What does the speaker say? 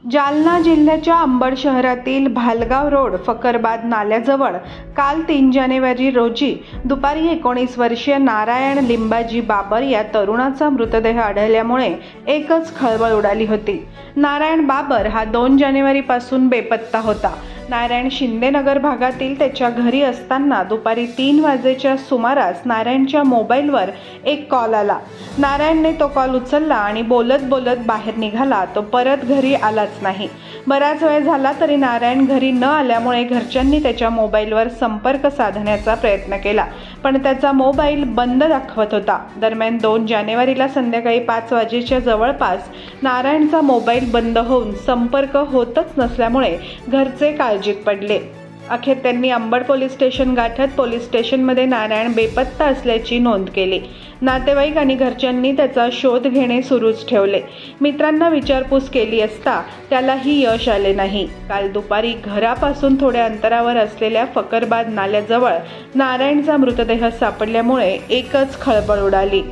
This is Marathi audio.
जालना जिल्ह्याच्या अंबड शहरातील भालगाव रोड फकरबाद नाल्याजवळ काल 3 जानेवारी रोजी दुपारी 19 वर्षीय नारायण लिंबाजी बाबर या तरुणाचा मृतदेह आढळल्यामुळे एकच खळबळ उडाली होती। नारायण बाबर हा 2 जानेवारीपासून बेपत्ता होता। नारायण शिंदेनगर भागातील त्याच्या घरी असताना दुपारी 3 वाजेच्या सुमारास नारायणच्या मोबाईलवर एक कॉल आला। नारायणने तो कॉल उचलला आणि बोलत बोलत बाहेर निघाला। तो परत घरी आलाच नाही। बराच वेळ झाला तरी नारायण घरी न आल्यामुळे घरच्यांनी त्याच्या मोबाईलवर संपर्क साधण्याचा प्रयत्न केला, पण त्याचा मोबाईल बंद दाखवत होता। दरम्यान 2 जानेवारीला संध्याकाळी 5 वाजेच्या जवळपास नारायणचा मोबाईल बंद होऊन संपर्क होतच नसल्यामुळे घरचे काळजीत पडले। अखेर त्यांनी अंबड पोलीस स्टेशन गाठत पोलीस स्टेशनमध्ये नारायण बेपत्ता असल्याची नोंद केली। नातेवाईक आणि घरच्यांनी त्याचा शोध घेणे सुरूच ठेवले। मित्रांना विचारपूस केली असता त्यालाही यश आले नाही। काल दुपारी घरापासून थोड्या अंतरावर असलेल्या फकरबाद नाल्याजवळ नारायणचा मृतदेह सापडल्यामुळे एकच खळबळ उडाली।